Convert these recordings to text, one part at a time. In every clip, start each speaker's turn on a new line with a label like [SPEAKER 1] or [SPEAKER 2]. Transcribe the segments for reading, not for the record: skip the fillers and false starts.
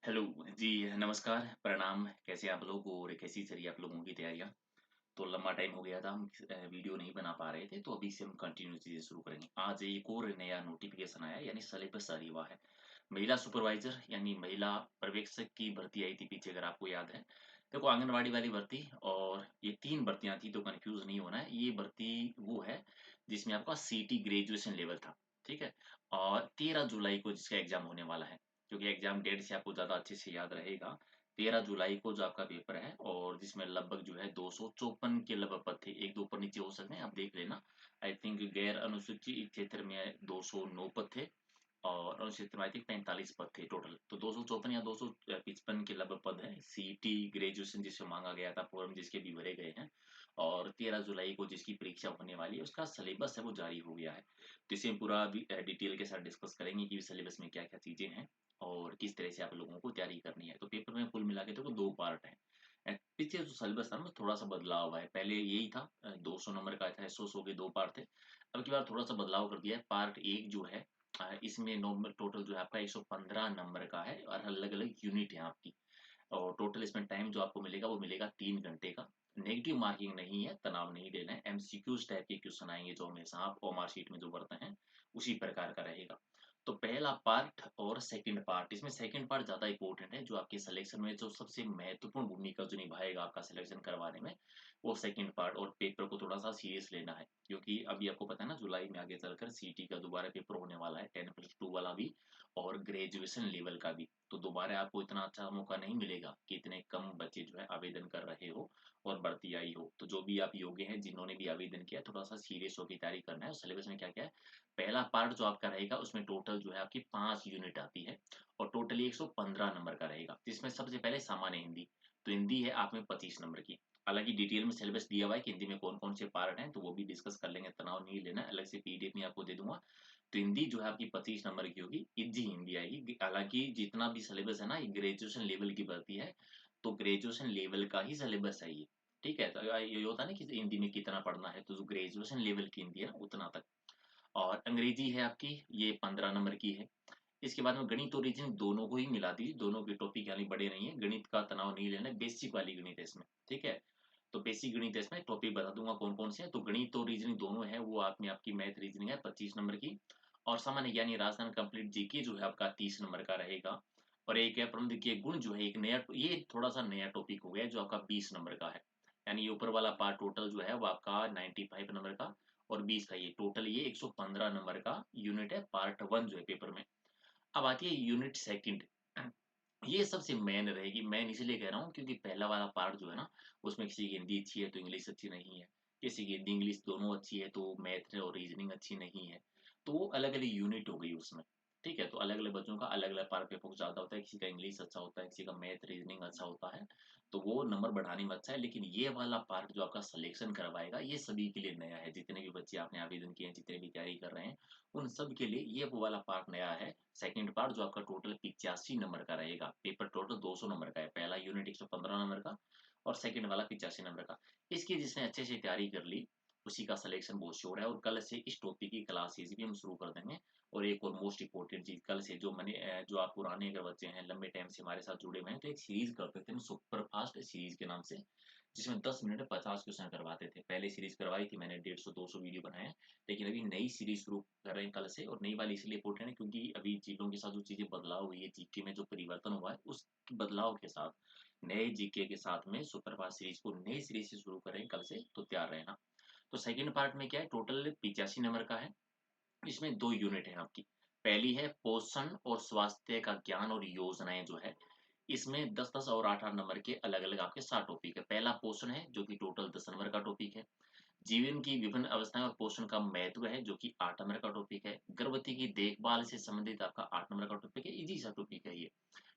[SPEAKER 1] Hello जी, नमस्कार, प्रणाम। कैसे आप लोग और कैसी चल रही है आप लोगों की तैयारियाँ? तो लंबा टाइम हो गया था हम वीडियो नहीं बना पा रहे थे, तो अभी से हम कंटिन्यू चीज़ें शुरू करेंगे। आज एक और नया नोटिफ़िकेशन आया यानी सिलेबस जारी हुआ है। महिला सुपरवाइज़र यानी महिला पर्यवेक्षक की भर्ती आई थी पीछे अगर आपको याद है। देखो आंगनवाड़ी वाली भर्ती और ये 3 भर्तियाँ थी तो कन्फ्यूज़ नहीं होना है। ये भर्ती वो है जिसमें आपका सीटी ग्रेजुएशन लेवल था, ठीक है? और 13 जुलाई को जिसका एग्ज़ाम होने वाला है, क्योंकि एग्ज़ाम डेट से आपको ज़्यादा अच्छे से याद रहेगा। 13 जुलाई को जो आपका पेपर है और जिसमें लगभग जो है 254 के लगभग पद थे, 1-2 ऊपर नीचे हो सकते हैं, आप देख लेना। आई थिंक गैर अनुसूचित क्षेत्र में 209 पद थे और अनुसूचित क्षेत्र में आई थिंक 45 पद थे टोटल। तो 254 या 255 के लगभग पद हैं। सीईटी ग्रेजुएशन जिसे माँगा गया था, फॉर्म जिसके भी भरे गए हैं और 13 जुलाई को जिसकी परीक्षा होने वाली है, उसका सिलेबस है वो जारी हो गया है। तो इसे हम पूरा अभी डिटेल के साथ डिस्कस करेंगे कि सिलेबस में क्या-क्या चीज़ें हैं और किस तरह से आप लोगों को तैयारी करनी है। तो पेपर में कुल मिला के देखो 2 पार्ट हैं। पीछे जो सिलेबस था ना थोड़ा-सा बदलाव हुआ है। पहले यही था 200 नंबर का था, 100-100 के 2 पार्ट थे। अब की बार थोड़ा-सा बदलाव कर दिया है। पार्ट 1 जो है इसमें नॉर्मल टोटल जो है आपका 115 नंबर का है और अलग-अलग यूनिट है आपकी। और टोटल इसमें टाइम जो आपको मिलेगा वो मिलेगा 3 घंटे का। नेगेटिव मार्किंग नहीं है, तनाव नहीं लेना है। एमसीक्यूज़ टाइप के क्वेश्चन आएँगे जो हमेशा आप ओमार शीट में जो भरते हैं, उसी प्रकार का रहेगा। तो पहला पार्ट और सेकंड पार्ट, इसमें सेकंड पार्ट ज़्यादा इम्पोर्टेंट है, जो आपके सिलेक्शन में जो सबसे महत्वपूर्ण भूमिका जो निभाएगा आपका सिलेक्शन करवाने में, वो सेकंड पार्ट और पेपर को थोड़ा-सा सीरियस लेना है। क्योंकि अभी आपको पता है ना जुलाई में आगे चलकर सीटी का दोबारा पेपर होने वाला है, 10+2 वाला भी और ग्रेजुएशन लेवल का भी। तो दोबारा आपको इतना अच्छा मौका नहीं मिलेगा कि इतने कम बच्चे जो है आवेदन कर रहे हो और भर्ती आई हो। तो जो भी आप योग्य हैं, जिन्होंने भी आवेदन किया, थोड़ा-सा सीरियस होके तैयारी करना है और सिलेबस में क्या-क्या है, पहला पार्ट जो आपका रहेगा उसमें टोटल जो है आपकी 5 यूनिट आती है और टोटली 115 नंबर का रहेगा। जिसमें सबसे पहले सामान्य हिंदी, तो हिंदी है आप में 25 नंबर की। हालाँकि डिटेल में सिलेबस दिया हुआ है कि हिंदी में कौन-कौन से पार्ट हैं, तो वो भी डिस्कस कर लेंगे, तनाव नहीं लेना है, अलग से पीडीएफ में आपको दे दूँगा। तो हिंदी जो है आपकी 25 नंबर की होगी, ईज़ी हिंदी आएगी। हालाँकि जितना भी सिलेबस है ना, ये ग्रेजुएशन लेवल की भर्ती है, तो ग्रेजुएशन लेवल का ही सिलेबस है ये, ठीक है? तो ये होता है ना कि हिंदी में कितना पढ़ना है, तो जो ग्रेजुएशन लेवल की हिंदी है ना, उतना तक। और अंग्रेजी है आपकी, ये 15 नंबर की है। इसके बाद में गणित और रीज़निंग दोनों को ही मिला दीजिए, दोनों के टॉपिक यानी बड़े नहीं है, गणित का तनाव नहीं लेना है, बेसिक वाली गणित है इसमें, ठीक है? तो बेसिक गणित है इसमें, टॉपिक बता दूँगा कौन-कौन से हैं, तो गणित और रीज़निंग दोनों है, वो आप में आपकी मैथ रीज़निंग है 25 नंबर की और सामान्य ज्ञान राजस्थान कंप्लीट जीके जो है आपका 30 नंबर का रहेगा और एक है प्रबंधकीय गुण जो है एक नया ये थोड़ा-सा नया टॉपिक हो गया है जो आपका 20 नंबर का है। यानी ये ऊपर वाला पार्ट टोटल जो है वो आपका 95 नंबर का और 20 का ये टोटल ये 115 नंबर का यूनिट है, पार्ट 1 जो है पेपर में। अब आती है यूनिट सेकंड। ये सबसे मेन रहेगी, मेन इसलिए कह रहा हूँ क्योंकि पहला वाला पार्ट जो है ना, उसमें किसी की हिंदी अच्छी है तो इंग्लिश अच्छी नहीं है, किसी की हिंदी इंग्लिश दोनों अच्छी है तो मैथ और रीजनिंग अच्छी नहीं है। तो वो अलग-अलग यूनिट हो गई उसमें, ठीक है? तो अलग-अलग बच्चों का अलग-अलग पार्ट पेपर ज़्यादा होता है, किसी का इंग्लिश अच्छा होता है, किसी का मैथ रीजनिंग अच्छा होता है, तो वो नंबर बढ़ाने में अच्छा है। लेकिन ये वाला पार्ट जो आपका सिलेक्शन करवाएगा, ये सभी के लिए नया है, जितने भी बच्चे आपने आवेदन किए हैं, जितने भी तैयारी कर रहे हैं, उन सब के लिए ये वो वाला पार्ट नया है। सेकंड पार्ट जो आपका टोटल 85 नंबर का रहेगा। पेपर टोटल 200 नंबर का है। पहला यूनिट 115 नंबर का और सेकंड वाला 85 नंबर का। इसकी जिसने अच्छे से तैयारी कर ली, उसी का सिलेक्शन बहुत श्योर है और कल से इस टॉपिक की क्लासेस भी हम शुरू कर देंगे। और एक और मोस्ट इम्पोर्टेंट चीज़ कल से जो आप पुराने अगर बच्चे हैं, लंबे टाइम से हमारे साथ जुड़े हुए हैं, तो एक सीरीज़ करते थे हम सुपर फास्ट सीरीज़ के नाम से, जिसमें 10 मिनट में 50 क्वेश्चन करवाते थे। पहले सीरीज़ करवाई थी मैंने 150-200 वीडियो बनाए हैं। लेकिन अभी नई सीरीज़ शुरू कर रहे हैं कल से और नई वाली इसलिए इम्पोर्टेंट है क्योंकि अभी चीज़ों के साथ जो चीज़ें बदलाव हुई है, जीके में जो परिवर्तन हुआ है, उस बदलाव के साथ नए जीके के साथ में सुपरफास्ट सीरीज़ को नई सीरीज़ से शुरू करें कल से, तो तैयार रहना। तो सेकंड पार्ट में क्या है टोटल 85 नंबर का है। इसमें 2 यूनिट है आपकी। पहली है पोषण और स्वास्थ्य का ज्ञान और योजनाएँ जो है, इसमें 10-10 और 8-8 नंबर के अलग-अलग आपके 7 टॉपिक है। पहला पोषण है जो कि टोटल 10 नंबर का टॉपिक है। जीवन की विभिन्न अवस्थाएँ और पोषण का महत्व है जो कि 8 नंबर का टॉपिक है। गर्भवती की देखभाल से संबंधित आपका 8 नंबर का टॉपिक है, ईज़ी सा टॉपिक है ये।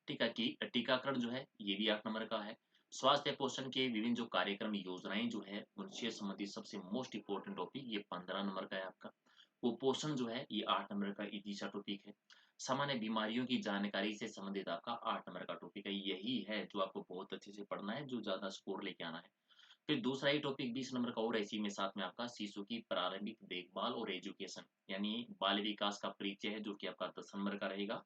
[SPEAKER 1] ठीक है? टीकाकरण जो है ये भी 8 नंबर का है। स्वास्थ्य पोषण के विभिन्न जो कार्यक्रम योजनाएँ जो है उनसे संबंधित सबसे मोस्ट इम्पोर्टेंट टॉपिक ये 15 नंबर का है आपका। कुपोषण जो है ये 8 नंबर का ईज़ी सा टॉपिक है। सामान्य बीमारियों की जानकारी से संबंधित आपका 8 नंबर का टॉपिक है। यही है जो आपको बहुत अच्छे से पढ़ना है, जो ज़्यादा स्कोर लेके आना है। फिर दूसरा ही टॉपिक 20 नंबर का और है इसी में साथ में आपका शिशु की प्रारंभिक देखभाल और एजुकेशन यानी बाल विकास का परिचय है जो कि आपका 10 नंबर का रहेगा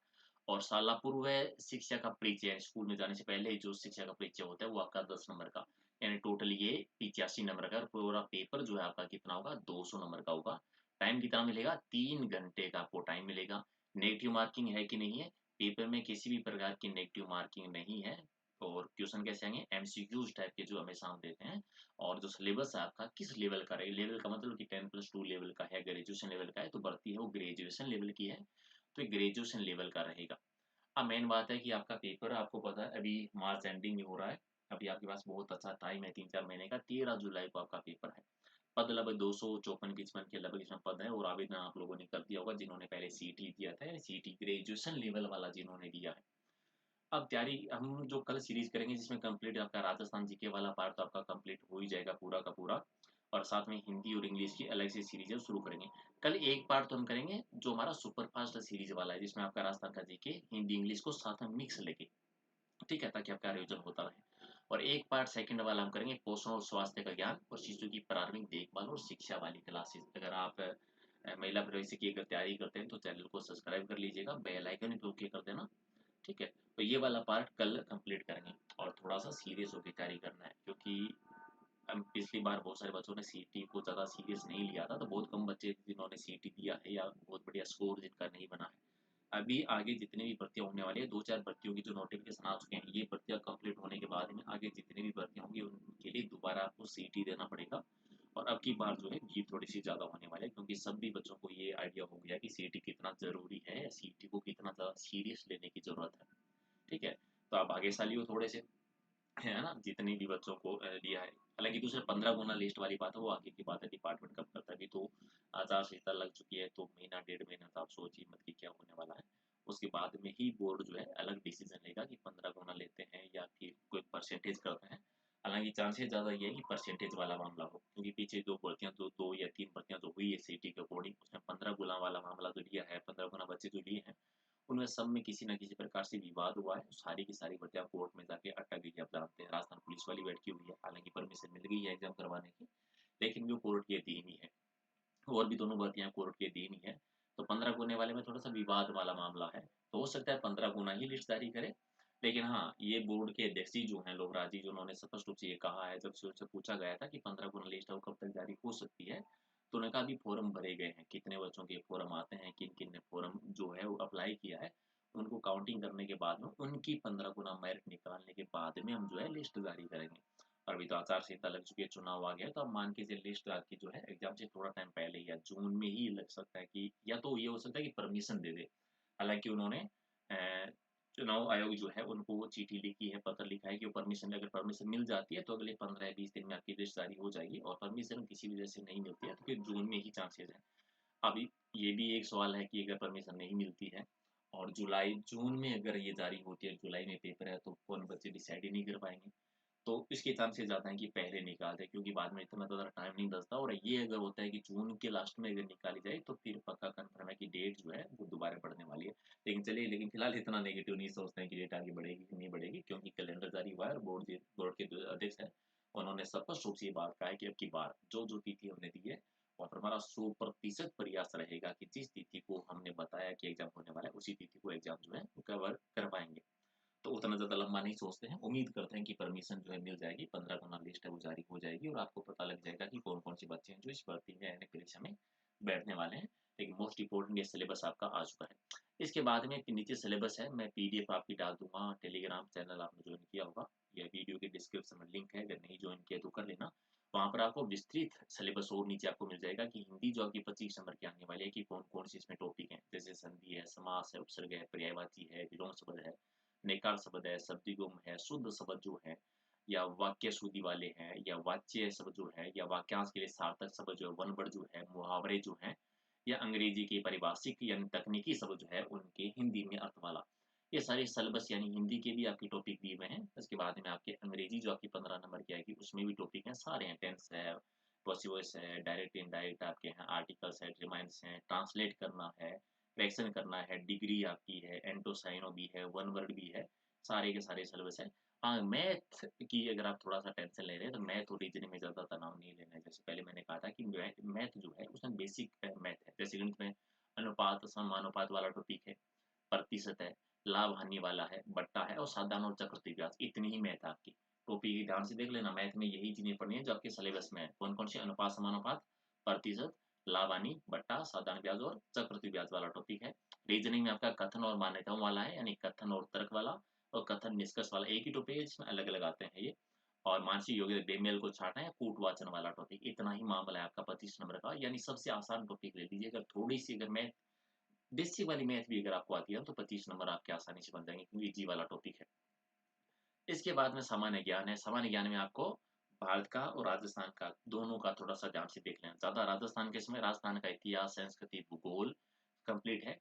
[SPEAKER 1] और साला पूर्व शिक्षा का परिचय, स्कूल में जाने से पहले जो शिक्षा का परिचय होता है वो आपका 10 नंबर का, यानी टोटल ये 85 नंबर का, और पूरा पेपर जो है आपका कितना होगा, 200 नंबर का होगा। टाइम कितना मिलेगा, 3 घंटे का आपको टाइम मिलेगा। नेगेटिव मार्किंग है कि नहीं है, पेपर में किसी भी प्रकार की नेगेटिव मार्किंग नहीं है। और क्वेश्चन कैसे आएंगे, एमसीक्यूज टाइप के जो हमेशा हम देते हैं। और जो सिलेबस है आपका किस लेवल का रहेगा, लेवल का मतलब कि 10+2 लेवल का है, ग्रेजुएशन लेवल का है, तो भर्ती है वो ग्रेजुएशन लेवल की है, तो ये ग्रेजुएशन लेवल का रहेगा। अब मेन बात है कि आपका पेपर आपको पता है अभी मार्च एंडिंग में हो रहा है। अभी आपके पास बहुत अच्छा टाइम है, 3-4 महीने का। 13 जुलाई को आपका पेपर है। पद लगभग 254-55 के लगभग इसमें पद है, और आवेदन आप लोगों ने कर दिया होगा जिन्होंने पहले सीटी दिया था, या सीटी ग्रेजुएशन लेवल वाला जिन्होंने दिया है। अब तैयारी हम जो कल सीरीज करेंगे जिसमें कंप्लीट आपका राजस्थान जीके वाला पार्ट तो आपका कंप्लीट हो ही जाएगा पूरा का पूरा, और साथ में हिंदी और इंग्लिश की अलग से सीरीज है शुरू करेंगे। कल एक पार्ट तो हम करेंगे जो हमारा सुपर फास्ट सीरीज वाला है, जिसमें आपका राजस्थान का जीके हिंदी इंग्लिश को साथ में मिक्स लेके, ठीक है, ताकि आपका रिविजन होता रहे। और एक पार्ट सेकंड वाला हम करेंगे पोषण और स्वास्थ्य का ज्ञान और शिशु की प्रारंभिक देखभाल और शिक्षा वाली क्लासेस। अगर आप महिला प्रवेश की अगर तैयारी करते हैं तो चैनल को सब्सक्राइब कर लीजिएगा, बेल आइकन भी ओके कर देना, ठीक है। तो ये वाला पार्ट कल कंप्लीट करेंगे, और थोड़ा सा सीरियस होकर तैयारी करना है, क्योंकि हम पिछली बार बहुत सारे बच्चों ने सीटी को ज़्यादा सीरियस नहीं लिया था, तो बहुत कम बच्चे जिन्होंने सीटी दिया है या बहुत बढ़िया स्कोर जिनका नहीं बना है। अभी आगे जितनी भी भर्तियाँ होने वाली है, 2-4 भर्तियों की जो नोटिफिकेशन आ चुके हैं, ये भर्तियाँ कंप्लीट होने के बाद में आगे जितनी भी भर्तियाँ होंगी उनके लिए दोबारा आपको सीटी देना पड़ेगा। और अब की बार जो है भीड़ थोड़ी सी ज़्यादा होने वाली है, क्योंकि सभी बच्चों को ये आइडिया हो गया कि सीटी कितना ज़रूरी है, या सीटी को कितना ज़्यादा सीरियस लेने की ज़रूरत है, ठीक है। तो आप भाग्यशाली हो थोड़े से, है ना, जितने भी बच्चों को लिया है। हालाँकि दूसरे 15 गुना लिस्ट वाली बात है, वो आगे की बात है, डिपार्टमेंट कब करता है। अभी तो आचार संहिता लग चुकी है, तो महीना 1.5 महीना तो आप सोचिए मत कि क्या होने वाला है। उसके बाद में ही बोर्ड जो है अलग डिसीज़न लेगा कि 15 गुना लेते हैं या फिर कोई परसेंटेज करते हैं। हालाँकि चांसेस ज़्यादा ये है कि परसेंटेज वाला मामला हो, क्योंकि पीछे 2 भर्तियाँ, 2 या 3 भर्तियाँ जो हुई है सीटी के अकॉर्डिंग, उसमें 15 गुना वाला मामला जो लिया है, 15 गुना बच्चे जो लिए हैं, उनमें सब में किसी न किसी प्रकार से विवाद हुआ है। सारी की सारी बच्चियाँ कोर्ट में जाके अटक गई है। आप जानते हैं राजस्थान पुलिस वाली बैठकी हुई है, हालाँकि परमिशन मिल गई है एग्ज़ाम करवाने की, लेकिन वो कोर्ट के अधीन ही है। और भी दोनों भर्तियाँ कोर्ट के अधीन ही है। तो 15 गुने वाले में थोड़ा-सा विवाद वाला मामला है। तो हो सकता है 15 गुना ही लिस्ट जारी करे। लेकिन हाँ, ये बोर्ड के अध्यक्ष जी जो हैं लोकराज जी, जिन्होंने स्पष्ट रूप से ये कहा है, जब से उनसे पूछा गया था कि 15 गुना लिस्ट है वो कब तक जारी हो सकती है? तो उन्होंने कहा अभी फ़ॉर्म भरे गए हैं, कितने बच्चों के फ़ॉर्म आते हैं, किन-किन ने फ़ॉर्म जो है वो अप्लाई किया है, उनको काउंटिंग करने के बाद में उनकी 15 गुना मेरिट निकालने के बाद में हम जो है लिस्ट जारी करेंगे। और अभी तो आचार संहिता लग चुकी है, चुनाव आ गया है, तो अब मान के चलिए लिस्ट आपकी जो है एग्ज़ाम से थोड़ा टाइम पहले या जून में ही लग सकता है, कि या तो ये हो सकता है कि परमिशन दे दे। हालाँकि उन्होंने चुनाव आयोग जो है उनको वो चिट्ठी लिखी है, पत्र लिखा है कि वो परमिशन, अगर परमिशन मिल जाती है तो अगले 15 या 20 दिन में आपकी लिस्ट जारी हो जाएगी, और परमिशन किसी वजह से नहीं मिलती है तो फिर जून में ही चांसेस हैं। अभी ये भी एक सवाल है कि अगर परमिशन नहीं मिलती है और जुलाई जून में अगर ये जारी होती है, जुलाई में पेपर है, तो कौन बच्चे डिसाइड ही नहीं कर पाएँगे। तो इसके चांसेस ज़्यादा हैं कि पहले निकाल दें, क्योंकि बाद में इतना ज़्यादा टाइम नहीं बचता, और ये अगर होता है कि जून के लास्ट में अगर निकाली जाए तो फिर पक्का कन्फर्म है कि डेट जो है वो दोबारा बढ़ने वाली है। लेकिन चलिए, लेकिन फिलहाल इतना नेगेटिव नहीं सोचते हैं कि डेट आगे बढ़ेगी कि नहीं बढ़ेगी, क्योंकि कैलेंडर जारी हुआ है और बोर्ड के जो अध्यक्ष हैं, उन्होंने स्पष्ट रूप से ये बात कहा है कि अब की बार जो तिथि हमने दी है, और हमारा 100% प्रयास रहेगा कि जिस तिथि को हमने बताया कि एग्ज़ाम होने वाला है, उसी तिथि को एग्ज़ाम जो है वो कवर कर पाएँगे। तो उतना ज़्यादा लंबा नहीं सोचते हैं। उम्मीद करते हैं कि परमिशन जो है मिल जाएगी, 15 गुना लिस्ट है वो जारी हो जाएगी, और आपको पता लग जाएगा कि कौन-कौन से बच्चे हैं जो इस भर्ती में यानी परीक्षा में बैठने वाले हैं। लेकिन मोस्ट इम्पोर्टेंट ये सिलेबस आपका आ चुका है। इसके बाद में एक नीचे सिलेबस है, मैं पीडीएफ आपकी डाल दूँगा, टेलीग्राम चैनल आपने जॉइन किया होगा, या वीडियो के डिस्क्रिप्शन में लिंक है, अगर नहीं जॉइन किया तो कर लेना। वहाँ पर आपको विस्तृत सिलेबस और नीचे आपको मिल जाएगा कि हिंदी जो आपकी 25 नंबर की आने वाली है, कि कौन-कौन से इसमें टॉपिक हैं। जैसे संधि है, समास है, उपसर्ग है, पर्यायवाची है, विलोम शब्द है, नैकार शब्द है, शब्दिगम है, शुद्ध शब्द जो है, या वाक्य शुद्धि वाले हैं, या वाच्य शब्द जो है, या वाक्यांश के लिए सार्थक शब्द जो है, वन वर्ड जो है, मुहावरे जो हैं, या अंग्रेजी के पारिभाषिक यानी तकनीकी शब्द जो है, उनके हिंदी में अर्थ वाला। ये सारे सिलेबस यानी हिंदी के भी आपके टॉपिक दिए हुए हैं। उसके बाद में आपके अंग्रेजी जो आपकी 15 नंबर की आएगी, उसमें भी टॉपिक हैं, सारे हैं। टेंस है, पॉसिव वॉइस है, डायरेक्ट इनडायरेक्ट आपके हैं, आर्टिकल्स है, रिमाइंडर्स हैं, ट्रांसलेट करना है, करेक्शन करना है, डिग्री आपकी है, एंटोसाइनो भी है, वन वर्ड भी है, सारे के सारे सिलेबस हैं। हाँ, मैथ की अगर आप थोड़ा-सा टेंशन ले रहे हैं, तो मैथ और रीज़निंग में ज़्यादा तनाव नहीं लेना है। जैसे पहले मैंने कहा था कि मैथ जो है उसमें बेसिक मैथ है। जैसे गणित में अनुपात, समानुपात वाला टॉपिक है, प्रतिशत है, लाभ हानि वाला है, बट्टा है और साधारण और चक्रवृद्धि ब्याज, इतनी ही मैथ है आपकी। टॉपिक ध्यान से देख लेना, मैथ में यही चीज़ें पढ़नी है जो आपके सिलेबस में है। कौन-कौन से अनुपात, समानुपात, प्रतिशत, लाभ हानि, बट्टा, साधारण ब्याज और चक्रवृद्धि ब्याज वाला टॉपिक है। रीजनिंग में आपका कथन और मान्यताओं वाला है, यानी कथन और तर्क वाला और कथन निष्कर्ष वाला एक ही टॉपिक है जिसमें अलग-अलग आते हैं ये। और मानसिक योग्यता बेमेल को छाँटना है, कूटवाचन वाला टॉपिक, इतना ही मामला है आपका 25 नंबर का, यानी सबसे आसान टॉपिक ले लीजिए। अगर थोड़ी-सी अगर मैथ बेसिक वाली मैथ भी अगर आपको आती है तो 25 नंबर आपके आसानी से बन जाएँगे, क्योंकि ईज़ी वाला टॉपिक है। इसके बाद में सामान्य ज्ञान है, सामान्य ज्ञान में आपको भारत का और राजस्थान का दोनों का थोड़ा-सा ध्यान से देख लेना। ज़्यादा राजस्थान के इसमें, राजस्थान का इतिहास, संस्कृति, भूगोल कंप्लीट है।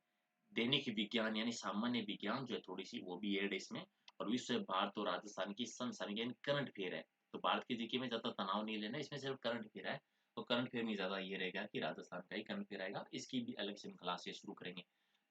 [SPEAKER 1] दैनिक विज्ञान यानी सामान्य विज्ञान जो है थोड़ी-सी वो भी ऐड है इसमें, और विश्व, भारत और राजस्थान की समसामयिक यानी करंट अफेयर है। तो भारत के जीके में ज़्यादा तनाव नहीं लेना, इसमें सिर्फ करंट अफेयर है। तो करंट अफेयर में ज़्यादा ये रहेगा कि राजस्थान का ही करंट अफेयर आएगा, इसकी भी अलग से हम क्लासेस शुरू करेंगे।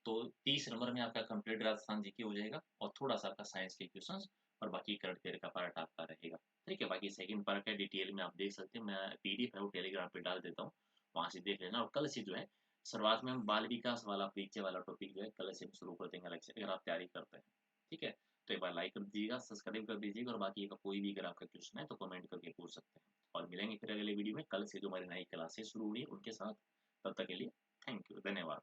[SPEAKER 1] तो 30 नंबर में आपका कंप्लीट राजस्थान जीके हो जाएगा और थोड़ा-सा आपका साइंस के क्वेश्चन्स और बाकी करंट अफेयर का पार्ट आपका रहेगा। ठीक है? बाकी सेकंड पार्ट है डिटेल में आप देख सकते हैं, मैं पीडीएफ है वो टेलीग्राम पे डाल देता हूँ, वहाँ से देख लेना। और कल से जो है शुरुआत में हम बाल विकास वाला परिचय वाला टॉपिक जो है कल से हम शुरू कर देंगे अलग से, अगर आप तैयारी करते हैं। ठीक है? तो एक बार लाइक कर दीजिएगा, सब्सक्राइब कर दीजिएगा और बाकी का कोई भी अगर आपका क्वेश्चन है तो कमेंट करके पूछ सकते हैं। और मिलेंगे फिर अगले वीडियो में कल से जो हमारी नई क्लासेस शुरू हुई है उनके साथ। तब तक के लिए थैंक यू, धन्यवाद।